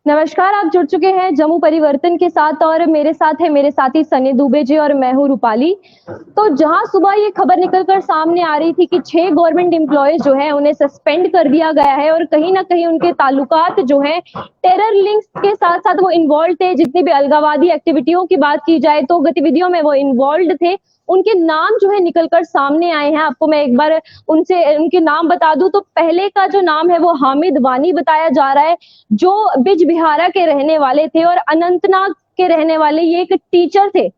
नमस्कार, आप जुड़ चुके हैं जम्मू परिवर्तन के साथ और मेरे साथ है मेरे साथी सनी दुबे जी और मैं हूँ रूपाली। तो जहां सुबह ये खबर निकलकर सामने आ रही थी कि 6 गवर्नमेंट एम्प्लॉयज जो है उन्हें सस्पेंड कर दिया गया है और कहीं ना कहीं उनके ताल्लुकात जो है टेरर लिंक्स के साथ साथ वो इन्वॉल्व थे। जितनी भी अलगावादी एक्टिविटियों की बात की जाए तो गतिविधियों में वो इन्वॉल्व थे। उनके नाम जो है निकलकर सामने आए हैं। आपको मैं एक बार उनसे उनके नाम बता दूं तो पहले का जो नाम है वो हामिद वानी बताया जा रहा है, जो बिजबिहारा के रहने वाले थे और अनंतनाग के रहने वाले ये एक टीचर थे।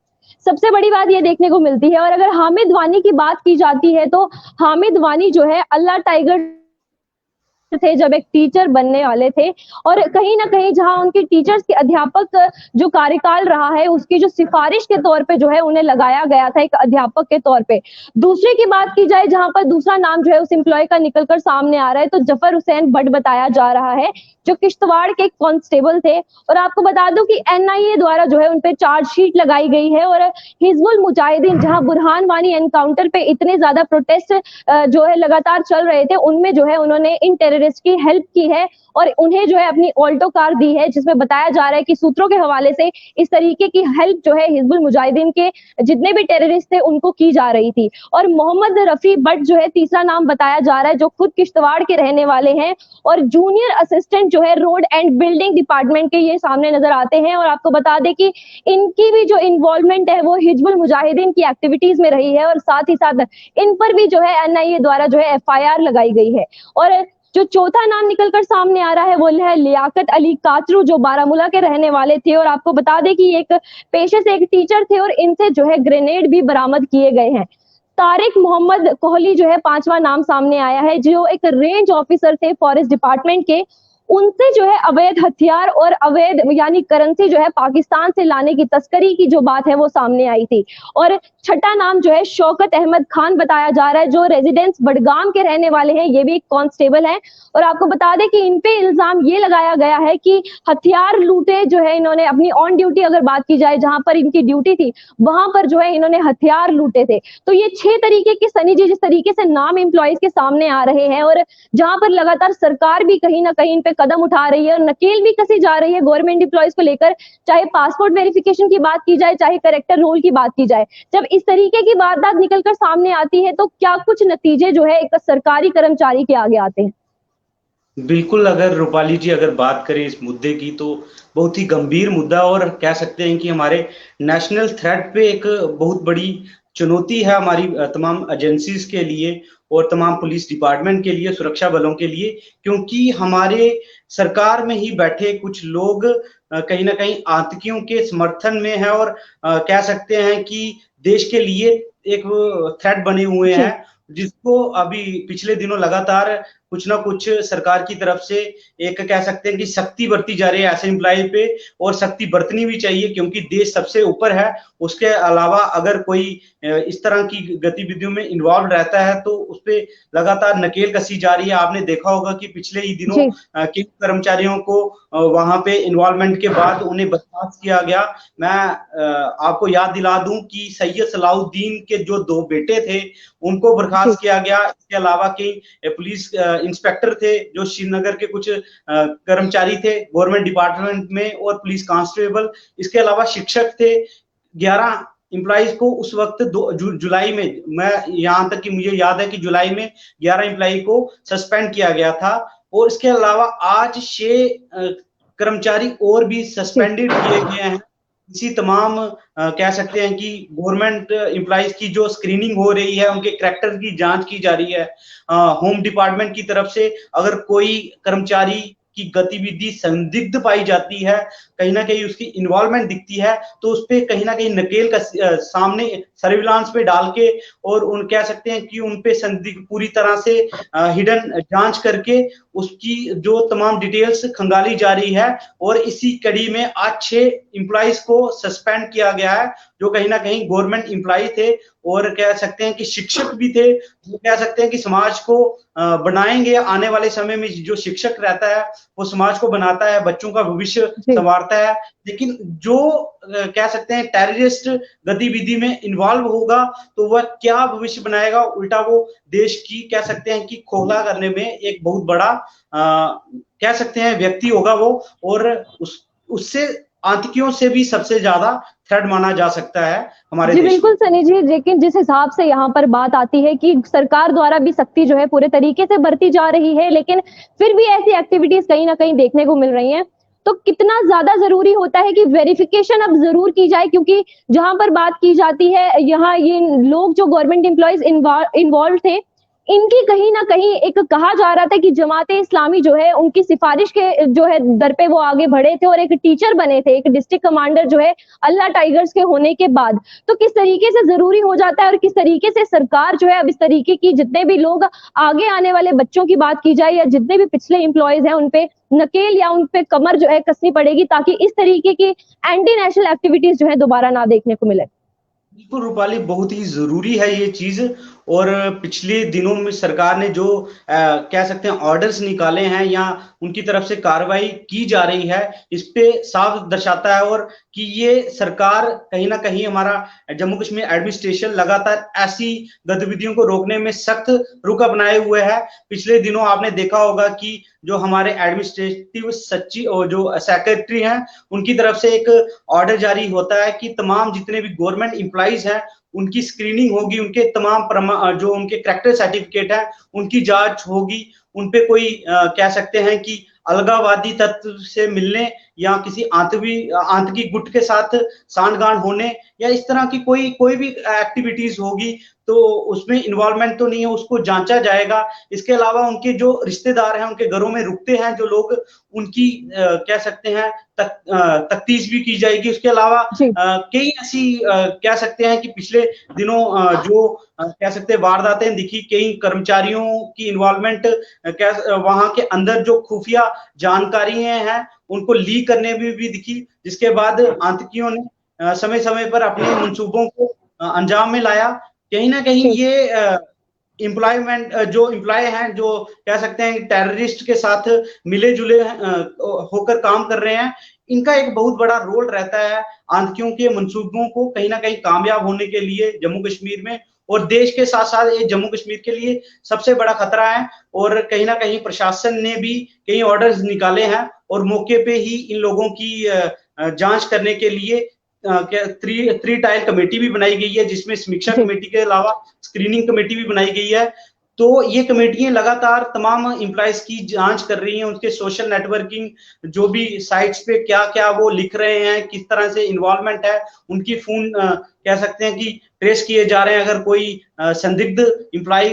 सबसे बड़ी बात ये देखने को मिलती है। और अगर हामिद वानी की बात की जाती है तो हामिद वानी जो है अल्लाह टाइगर थे जब एक टीचर बनने वाले थे और कहीं ना कहीं जहां उनके टीचर्स के अध्यापक जो कार्यकाल रहा है उसकी जो सिफारिश के तौर पे जो है उन्हें लगाया गया था एक अध्यापक के तौर पे। दूसरे की बात की जाए जहां पर दूसरा नाम जो है उस एम्प्लॉय का निकलकर सामने आ रहा है तो जफर हुसैन भट्ट बताया जा रहा है, जो किश्तवाड़ के कांस्टेबल थे। और आपको बता दूं कि एनआईए द्वारा जो है उन पे चार्जशीट लगाई गई है। और हिजबुल मुजाहिदीन जहां बुरहान वानी एनकाउंटर पे इतने ज्यादा प्रोटेस्ट जो है लगातार चल रहे थे, उनमें जो है उन्होंने इन टेररिस्ट की हेल्प की है और उन्हें जो है अपनी ऑल्टो कार दी है, जिसमें बताया जा रहा है कि सूत्रों के हवाले से इस तरीके की हेल्प जो है हिजबुल मुजाहिदीन के जितने भी टेररिस्ट थे उनको की जा रही थी। और मोहम्मद रफी भट्ट जो है तीसरा नाम बताया जा रहा है, जो खुद किश्तवाड़ के रहने वाले हैं और जूनियर असिस्टेंट जो है रोड एंड बिल्डिंग डिपार्टमेंट के ये सामने नजर आते हैं। और आपको बता दें कि इनकी भी जो इन्वॉल्वमेंट है वो हिजबुल मुजाहिदीन की एक्टिविटीज में रही है और साथ ही साथ इन पर भी जो है एनआईए द्वारा जो है एफआईआर लगाई गई है। और जो चौथा नाम निकलकर सामने आ रहा है वो है लियाकत अली काचरू, जो बारामूला के रहने वाले थे। और आपको बता दें कि एक पेशे से एक टीचर थे और इनसे जो है ग्रेनेड भी बरामद किए गए हैं। तारिक मोहम्मद कोहली जो है पांचवा नाम सामने आया है, जो एक रेंज ऑफिसर थे फॉरेस्ट डिपार्टमेंट के। उनसे जो है अवैध हथियार और अवैध यानी करेंसी जो है पाकिस्तान से लाने की तस्करी की जो बात है वो सामने आई थी। और छठा नाम जो है शौकत अहमद खान बताया जा रहा है, जो रेजिडेंस बडगाम के रहने वाले हैं, ये भी एक कांस्टेबल है। और आपको बता दें कि इन पे इल्जाम ये लगाया गया है कि हथियार लूटे जो है इन्होंने अपनी ऑन ड्यूटी, अगर बात की जाए जहां पर इनकी ड्यूटी थी वहां पर जो है इन्होंने हथियार लूटे थे। तो ये 6 तरीके के सनी जी जिस तरीके से नाम एम्प्लॉयज के सामने आ रहे हैं और जहां पर लगातार सरकार भी कहीं ना कहीं इन पे कदम उठा रही है और नकेल भी कसी जा रही है गवर्नमेंट एम्प्लॉयज को लेकर, चाहे पासपोर्ट वेरिफिकेशन की बात की जाए चाहे करेक्टर रोल की बात की जाए। जब इस तरीके की वारदात निकलकर सामने आती है तो क्या कुछ नतीजे जो है एक सरकारी कर्मचारी के आगे आते हैं? बिल्कुल, अगर रूपाली जी अगर बात करें इस मुद्दे की तो बहुत ही गंभीर मुद्दा और कह सकते हैं कि हमारे नेशनल थ्रेट पे एक बहुत बड़ी चुनौती है हमारी तमाम एजेंसीज के लिए और तमाम पुलिस डिपार्टमेंट के लिए, सुरक्षा बलों के लिए, क्योंकि हमारे सरकार में ही बैठे कुछ लोग कहीं न कहीं आतंकियों के समर्थन में है और कह सकते हैं कि देश के लिए एक थ्रेट बने हुए जी। हैं, जिसको अभी पिछले दिनों लगातार कुछ ना कुछ सरकार की तरफ से एक कह सकते हैं कि सख्ती बरती जा रही है ऐसे एम्प्लॉय पे और सख्ती बरतनी भी चाहिए क्योंकि देश सबसे ऊपर है। उसके अलावा अगर कोई इस तरह की गतिविधियों में इन्वॉल्व रहता है तो उसपे लगातार नकेल कसी जा रही है। आपने देखा होगा कि पिछले ही दिनों जी। किन कर्मचारियों को वहां पे इन्वॉल्वमेंट के बाद उन्हें बर्खास्त किया गया। मैं आपको याद दिला दूं कि सैयद सलाउद्दीन के जो 2 बेटे थे उनको जी। बर्खास्त किया गया। इसके अलावा कई पुलिस इंस्पेक्टर थे जो श्रीनगर के कुछ कर्मचारी थे गवर्नमेंट डिपार्टमेंट में और पुलिस कांस्टेबल। इसके अलावा शिक्षक थे। 11 एम्प्लॉइज को उस वक्त जुलाई में, मैं यहां तक कि मुझे याद है कि जुलाई में 11 एम्प्लॉई को सस्पेंड किया गया था। और इसके अलावा आज 6 कर्मचारी और भी जी। सस्पेंडेड किए गए हैं। इसी तमाम कह सकते हैं कि गवर्नमेंट एम्प्लॉइज की जो स्क्रीनिंग हो रही है, उनके कैरेक्टर की जांच की जा रही है। होम डिपार्टमेंट की तरफ से अगर कोई कर्मचारी की गतिविधि संदिग्ध पाई जाती है, कहीं ना कहीं उसकी इन्वॉल्वमेंट दिखती है, तो उस पे कहीं ना कहीं नकेल का सामने सर्विलांस पे डाल के और उन कह सकते हैं कि उन पे संदिग्ध पूरी तरह से हिडन जांच करके उसकी जो तमाम डिटेल्स खंगाली जा रही है। और इसी कड़ी में आज 6 एम्प्लॉइज को सस्पेंड किया गया है जो कहीं ना कहीं गवर्नमेंट एम्प्लॉय थे और कह सकते हैं कि शिक्षक भी थे। जो कह सकते हैं कि समाज को बनाएंगे। आने वाले समय में जो शिक्षक रहता है वो समाज को बनाता है, बच्चों का भविष्य जी। संवारता है। लेकिन जो कह सकते हैं टेररिस्ट गतिविधि में इन्वॉल्व होगा तो वह क्या भविष्य बनाएगा, उल्टा वो देश की कह सकते हैं कि खोखला करने में एक बहुत बड़ा कह सकते हैं व्यक्ति होगा वो, और उससे आतंकियों से भी सबसे ज्यादा थ्रेट माना जा सकता है हमारे जी देश बिल्कुल में। सनी जी, लेकिन जिस हिसाब से यहाँ पर बात आती है कि सरकार द्वारा भी सख्ती जो है पूरे तरीके से बरती जा रही है, लेकिन फिर भी ऐसी एक्टिविटीज कहीं न कहीं देखने को मिल रही हैं। तो कितना ज़्यादा ज़रूरी होता है कि वेरिफिकेशन अब ज़रूर की जाए, क्योंकि जहाँ पर बात की जाती है, यहाँ ये लोग जो गवर्नमेंट एम्प्लॉइज़ इन्वॉल्व थे, इनकी कहीं न कहीं एक कहा जा रहा था कि जमात-ए-इस्लामी जो है उनकी सिफ़ारिश के जो है दर पे वो आगे बढ़े थे और एक टीचर बने थे, एक डिस्ट्रिक्ट कमांडर जो है अल्लाह टाइगर्स के होने के बाद। तो किस तरीके से ज़रूरी हो जाता है और किस तरीके से सरकार जो है अब इस तरीके की जितने भी लोग आगे आने वाले बच्चों की बात की जाए या जितने भी पिछले एम्प्लॉइज़ हैं उन पे नकेल या उन पे कमर जो है कसनी पड़ेगी, ताकि इस तरीके की एंटी नेशनल एक्टिविटीज़ जो है दोबारा ना देखने को मिले। बिल्कुल रूपाली, बहुत ही जरूरी है ये चीज। और पिछले दिनों में सरकार ने जो कह सकते हैं ऑर्डर्स निकाले हैं या उनकी तरफ से कार्रवाई की जा रही है, इस पे साफ दर्शाता है और कि ये सरकार कहीं ना कहीं हमारा जम्मू कश्मीर एडमिनिस्ट्रेशन लगातार ऐसी गतिविधियों को रोकने में सख्त रुख अपनाए हुए है। पिछले दिनों आपने देखा होगा कि जो हमारे एडमिनिस्ट्रेटिव सचिव और जो सेक्रेटरी हैं, उनकी तरफ से एक ऑर्डर जारी होता है कि तमाम जितने भी गवर्नमेंट एम्प्लॉइज हैं उनकी स्क्रीनिंग होगी, उनके तमाम जो उनके कैरेक्टर सर्टिफिकेट है उनकी जांच होगी, उनपे कोई कह सकते हैं कि अलगाववादी तत्व से मिलने या किसी आतंकी गुट के साथ सांठगांठ होने या इस तरह की कोई भी एक्टिविटीज होगी तो उसमें इन्वॉल्वमेंट तो नहीं है, उसको जांचा जाएगा। इसके अलावा उनके जो रिश्तेदार हैं उनके घरों में रुकते हैं जो लोग, उनकी कह सकते हैं तफ्तीश भी की जाएगी। उसके अलावा जी। कई ऐसी कह सकते हैं कि पिछले दिनों जो कह सकते हैं वारदातें दिखी, कई कर्मचारियों की इन्वॉल्वमेंट वहां के अंदर जो खुफिया जानकारियां हैं उनको लीक करने में भी दिखी, जिसके बाद आतंकियों ने समय समय पर अपने मंसूबों को अंजाम में लाया। कहीं ना कहीं जी। ये एम्प्लॉयमेंट जो एम्प्लॉय हैं जो कह सकते हैं टेररिस्ट के साथ मिले जुले होकर काम कर रहे हैं, इनका एक बहुत बड़ा रोल रहता है आतंकियों के मंसूबों को कहीं ना कहीं कामयाब होने के लिए जम्मू कश्मीर में, और देश के साथ साथ ये जम्मू कश्मीर के लिए सबसे बड़ा खतरा है। और कहीं ना कहीं प्रशासन ने भी कई ऑर्डर्स निकाले हैं और मौके पे ही इन लोगों की जांच करने के लिए थ्री टायर कमेटी भी बनाई गई है, जिसमें समीक्षा जी। कमेटी के अलावा स्क्रीनिंग कमेटी भी बनाई गई है। तो ये कमेटियां लगातार तमाम एम्प्लॉयज की जांच कर रही हैं, उनके सोशल नेटवर्किंग जो भी साइट्स पे क्या क्या वो लिख रहे हैं, किस तरह से इन्वॉल्वमेंट है, उनकी फोन कह सकते हैं कि ट्रेस किए जा रहे हैं। अगर कोई संदिग्ध एम्प्लॉय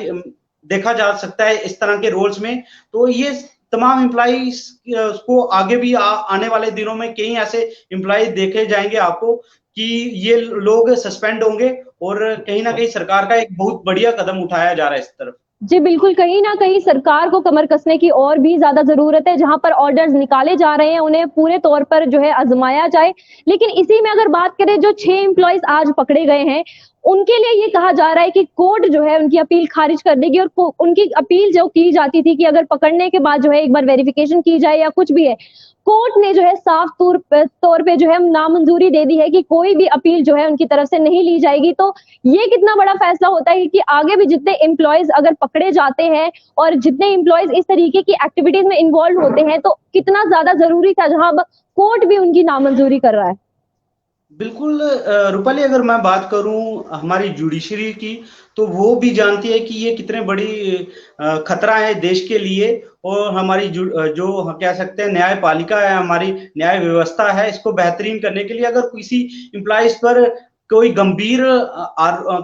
देखा जा सकता है इस तरह के रोल्स में, तो ये तमाम एम्प्लॉइज को आगे भी आने वाले दिनों में कई ऐसे एम्प्लॉय देखे जाएंगे आपको कि ये लोग सस्पेंड होंगे, और कहीं ना कहीं सरकार का एक बहुत बढ़िया कदम उठाया जा रहा है इस तरफ। जी, बिल्कुल, कहीं न कहीं सरकार को कमर कसने की और भी ज़्यादा ज़रूरत है, जहाँ पर ऑर्डर्स निकाले जा रहे हैं, उन्हें पूरे तौर पर जो है आज़माया जाए। लेकिन इसी में अगर बात करें, जो 6 एम्प्लॉइज़ आज पकड़े गए हैं, उनके लिए ये कहा जा रहा है कि कोर्ट जो है उनकी अपील खारिज कर देगी, और को उनकी अपील जो की जाती थी कि अगर पकड़ने के बाद जो है एक बार वेरिफिकेशन की जाए या कुछ भी है, कोर्ट ने जो है साफ तौर पे जो है नामंजूरी दे दी है कि कोई भी अपील जो है उनकी तरफ से नहीं ली जाएगी। तो ये कितना बड़ा फैसला होता है कि आगे भी जितने एम्प्लॉइज़ अगर पकड़े जाते हैं और जितने एम्प्लॉइज़ इस तरीके की एक्टिविटीज़ में इन्वॉल्व होते हैं, तो कितना ज़्यादा ज़रूरी था, जहाँ अब कोर्ट भी उनकी नामंजूरी कर रहा है। बिल्कुल रूपाली, अगर मैं बात करूं हमारी जुडिशरी की, तो वो भी जानती है कि ये कितने बड़ी खतरा है देश के लिए। और हमारी जो कह सकते हैं न्यायपालिका है, हमारी न्याय व्यवस्था है, इसको बेहतरीन करने के लिए अगर किसी एम्प्लॉइज पर कोई गंभीर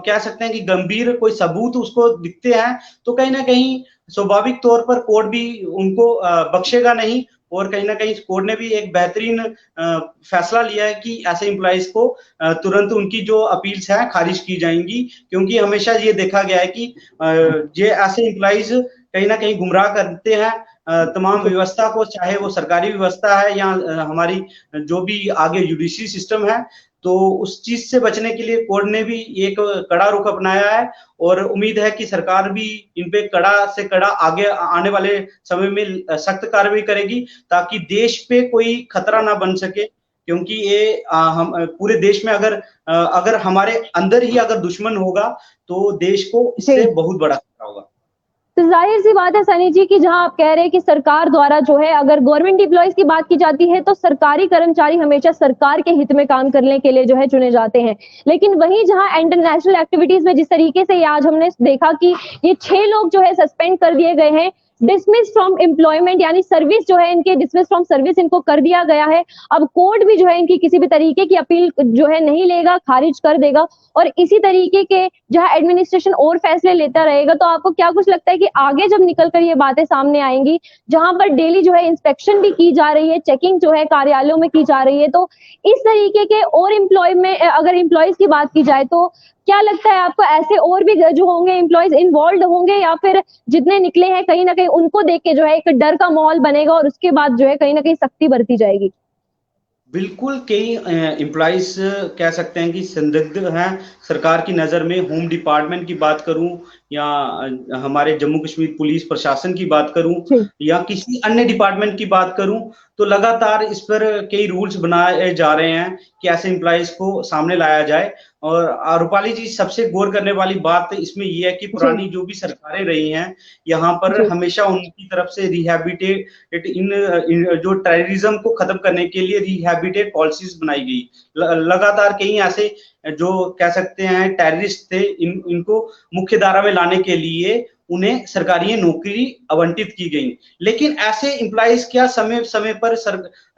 कह सकते हैं कि गंभीर कोई सबूत उसको दिखते हैं, तो कहीं ना कहीं स्वाभाविक तौर पर कोर्ट भी उनको बख्शेगा नहीं। और कहीं ना कहीं कोर्ट ने भी एक बेहतरीन फैसला लिया है कि ऐसे एम्प्लॉइज को तुरंत उनकी जो अपील्स हैं खारिज की जाएंगी, क्योंकि हमेशा ये देखा गया है कि ये ऐसे एम्प्लॉइज कहीं ना कहीं गुमराह करते हैं तमाम व्यवस्था को, चाहे वो सरकारी व्यवस्था है या हमारी जो भी आगे जुडिशरी सिस्टम है। तो उस चीज से बचने के लिए कोर्ट ने भी एक कड़ा रुख अपनाया है, और उम्मीद है कि सरकार भी इन पे कड़ा से कड़ा आगे आने वाले समय में सख्त कार्रवाई करेगी, ताकि देश पे कोई खतरा ना बन सके। क्योंकि ये हम पूरे देश में अगर हमारे अंदर ही अगर दुश्मन होगा तो देश को इससे जी। बहुत बड़ा खतरा होगा। तो जाहिर सी बात है सनी जी कि जहां आप कह रहे हैं कि सरकार द्वारा जो है अगर गवर्नमेंट एम्प्लॉइज की बात की जाती है तो सरकारी कर्मचारी हमेशा सरकार के हित में काम करने के लिए जो है चुने जाते हैं। लेकिन वहीं जहां इंटरनेशनल एक्टिविटीज में जिस तरीके से ये आज हमने देखा कि ये 6 लोग जो है सस्पेंड कर दिए गए हैं, डिसमिस फ्रॉम एम्प्लॉयमेंट यानी सर्विस जो है इनके डिसमिस फ्रॉम सर्विस इनको कर दिया गया है। अब कोर्ट भी जो है इनकी किसी भी तरीके की अपील जो है नहीं लेगा, खारिज कर देगा और इसी तरीके के जहां एडमिनिस्ट्रेशन और फैसले लेता रहेगा। तो आपको क्या कुछ लगता है कि आगे जब निकल कर ये बातें सामने आएंगी, जहां पर डेली जो है इंस्पेक्शन भी की जा रही है, चेकिंग जो है कार्यालयों में की जा रही है, तो इस तरीके के और एम्प्लॉय में अगर एम्प्लॉयज की बात की जाए तो क्या लगता है आपको ऐसे और भी जो होंगे एम्प्लॉयज इन्वॉल्व होंगे या फिर जितने निकले हैं कहीं ना कहीं उनको देख के जो है एक डर का माहौल बनेगा और उसके बाद जो है कहीं ना कहीं सख्ती बरती जाएगी? बिल्कुल, कई एम्प्लॉइज कह सकते हैं कि संदिग्ध हैं सरकार की नज़र में। होम डिपार्टमेंट की बात करूं या हमारे जम्मू कश्मीर पुलिस प्रशासन की बात करूं जी। या किसी अन्य डिपार्टमेंट की बात करूं, तो लगातार इस पर कई रूल्स बनाए जा रहे हैं कि ऐसे एम्प्लॉइज को सामने लाया जाए। और रूपाली जी, सबसे गौर करने वाली बात इसमें ये है कि जी। पुरानी जो भी सरकारें रही हैं, यहाँ पर जी। हमेशा उनकी तरफ से रिहैबिलिटेट इन जो टेररिज्म को खत्म करने के लिए रिहैबिलिटेट पॉलिसीज बनाई गई। लगातार कई ऐसे जो कह सकते हैं टेररिस्ट थे, इनको मुख्य धारा में लाने के लिए उन्हें सरकारी नौकरी आवंटित की गई। लेकिन ऐसे एम्प्लॉइज क्या समय समय पर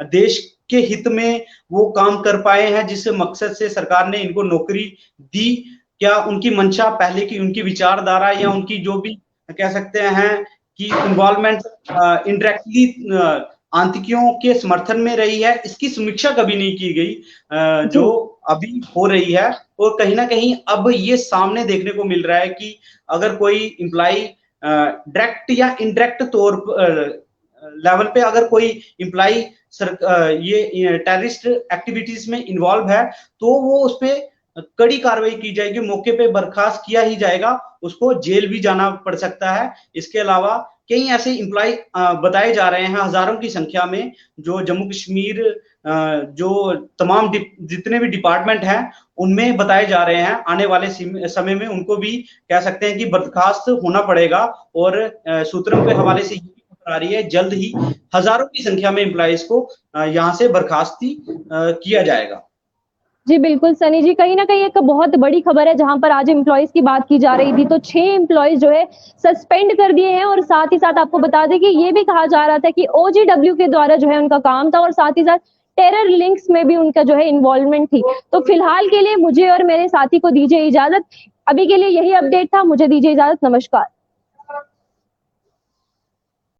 देश के हित में वो काम कर पाए हैं जिस मकसद से सरकार ने इनको नौकरी दी? क्या उनकी मंशा पहले की उनकी विचारधारा या उनकी जो भी कह सकते हैं कि इन्वॉल्वमेंट इनडायरेक्टली आतंकियों के समर्थन में रही है, इसकी समीक्षा कभी नहीं की गई जो अभी हो रही है। और कहीं ना कहीं अब ये सामने देखने को मिल रहा है कि अगर कोई एम्प्लॉय डायरेक्ट या इनडायरेक्ट तौर लेवल पे अगर कोई एम्प्लॉय ये टेररिस्ट एक्टिविटीज में इन्वॉल्व है, तो वो उस पर कड़ी कार्रवाई की जाएगी, मौके पे बर्खास्त किया ही जाएगा, उसको जेल भी जाना पड़ सकता है। इसके अलावा कई ऐसे एम्प्लॉय बताए जा रहे हैं हजारों की संख्या में, जो जम्मू कश्मीर जो तमाम जितने भी डिपार्टमेंट हैं उनमें बताए जा रहे हैं, आने वाले समय में उनको भी कह सकते हैं कि बर्खास्त होना पड़ेगा। और सूत्रों के हवाले से आ रही है जल्द ही हजारों की संख्या में एम्प्लॉइज को यहाँ से बर्खास्ती किया जाएगा। जी बिल्कुल सनी जी, कहीं ना कहीं एक बहुत बड़ी खबर है जहां पर आज एम्प्लॉयज की बात की जा रही थी तो 6 एम्प्लॉयज जो है सस्पेंड कर दिए हैं और साथ ही साथ आपको बता दें कि ये भी कहा जा रहा था कि ओजीडब्ल्यू के द्वारा जो है उनका काम था और साथ ही साथ टेरर लिंक्स में भी उनका जो है इन्वॉल्वमेंट थी। तो फिलहाल के लिए मुझे और मेरे साथी को दीजिए इजाजत। अभी के लिए यही अपडेट था, मुझे दीजिए इजाजत। नमस्कार।